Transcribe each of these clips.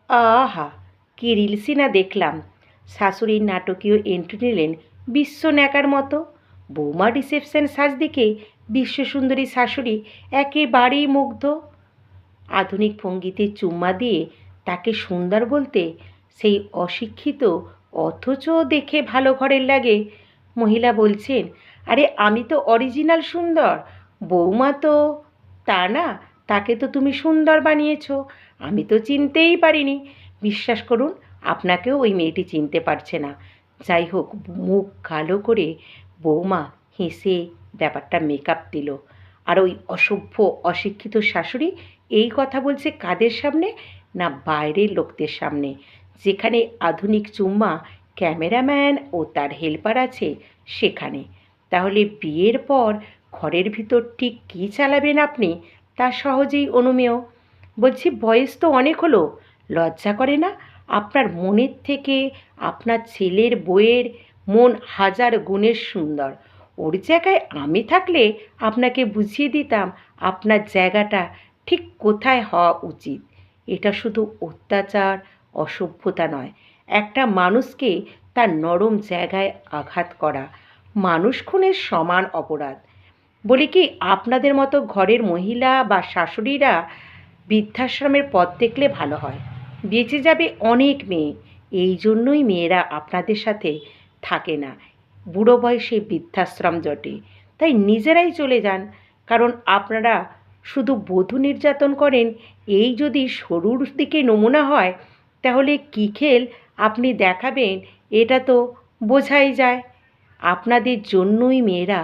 আহা, কি রিলসই না দেখলাম। শাশুড়ির নাটকীয় এন্ট্রি নিলেন বিশ্ব ন্যাকার মতো। বৌমা রিসেপশন সাজ দেখে বিশ্বসুন্দরী শাশুড়ি একেবারেই মুগ্ধ। আধুনিক ভঙ্গিতে চুম্মা দিয়ে তাকে সুন্দর বলতে সেই অশিক্ষিত অথচ দেখে ভালো ঘরের লাগে মহিলা বলছেন, আরে আমি তো অরিজিনাল সুন্দর, বৌমা তো তা না, তাকে তো তুমি সুন্দর বানিয়েছ, আমি তো চিনতেই পারিনি। বিশ্বাস করুন, আপনাকেও ওই মেয়েটি চিনতে পারছে না। যাই হোক, মুখ কালো করে বৌমা হেসে ব্যাপারটা মেকআপ দিল। আর ওই অসভ্য অশিক্ষিত শাশুড়ি এই কথা বলছে কাদের সামনে? না, বাইরের লোকদের সামনে, যেখানে আধুনিক চুম্মা ক্যামেরাম্যান ও তার হেল্পার আছে সেখানে। তাহলে বিয়ের পর ঘরের ভিতর ঠিক কী চালাবেন আপনি তা সহজেই অনুমেয়। বলছি, বয়স তো অনেক হলো, লজ্জা করে না? আপনার মনের থেকে আপনার ছেলের বউয়ের মন হাজার গুণের সুন্দর। ওর জায়গায় আমি থাকলে আপনাকে বুঝিয়ে দিতাম আপনার জায়গাটা ঠিক কোথায় হওয়া উচিত। এটা শুধু অত্যাচার, অসভ্যতা নয়, একটা মানুষকে তার নরম জায়গায় আঘাত করা মানুষ খুনের সমান অপরাধ। বলি কি, আপনাদের মতো ঘরের মহিলা বা শাশুড়িরা বৃদ্ধাশ্রমের পথ দেখলে ভালো হয়, বেঁচে যাবে অনেক মেয়ে। এই জন্যই মেয়েরা আপনাদের সাথে থাকে না, বুড়ো বয়সে বৃদ্ধাশ্রম জটে। তাই নিজেরাই চলে যান, কারণ আপনারা শুধু বধূ নির্যাতন করেন। এই যদি শুরুর দিকে নমুনা হয়, তাহলে কী খেল আপনি দেখাবেন এটা তো বোঝাই যায়। আপনাদের জন্যই মেয়েরা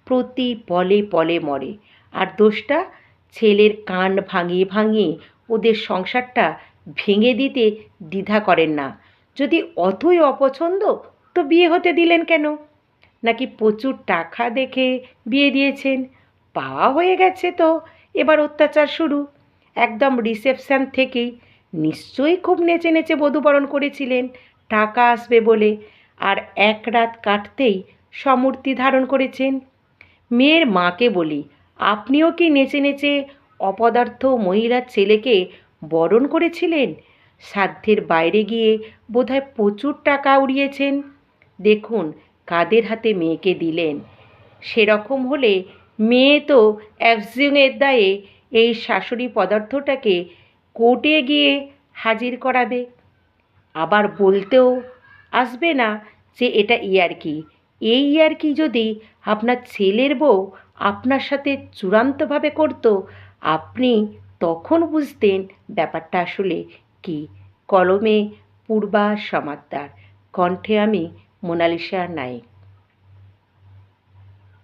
প্রতি পলে পলে মরে। আর দোষটা ছেলের কান ভাঙিয়ে ভাঙিয়ে ওদের সংসারটা ভেঙে দিতে দ্বিধা করেন না। যদি অতই অপছন্দ, তো বিয়ে হতে দিলেন কেন? নাকি প্রচুর টাকা দেখে বিয়ে দিয়েছেন? পাওয়া হয়ে গেছে তো এবার অত্যাচার শুরু। একদম রিসেপশন থেকেই নিশ্চয়ই খুব নেচে নেচে বধূবরণ করেছিলেন টাকা আসবে বলে, আর এক রাত কাটতেই সমূর্তি ধারণ করেছেন। মেয়ের মাকে বলি, আপনিও কি নেচে নেচে অপদার্থ মহিলার ছেলেকে বরণ করেছিলেন? সাধ্যের বাইরে গিয়ে বোধহয় প্রচুর টাকা উড়িয়েছেন। দেখুন কাদের হাতে মেয়েকে দিলেন। সেরকম হলে মেয়ে তো অ্যাবজিউংয়ের দায়ে এই শাশুড়ি পদার্থটাকে কোর্টে গিয়ে হাজির করাবে। আবার বলতেও আসবে না যে এটা ইয়ার্কি। এই ইয়ার্কি যদি আপনার ছেলের বউ আপনার সাথে চূড়ান্তভাবে করত, আপনি তখন বুঝতেন ব্যাপারটা আসলে কী। কলমে পূর্বা সমাদ্দার, কণ্ঠে আমি মোনালিসা নায়েক।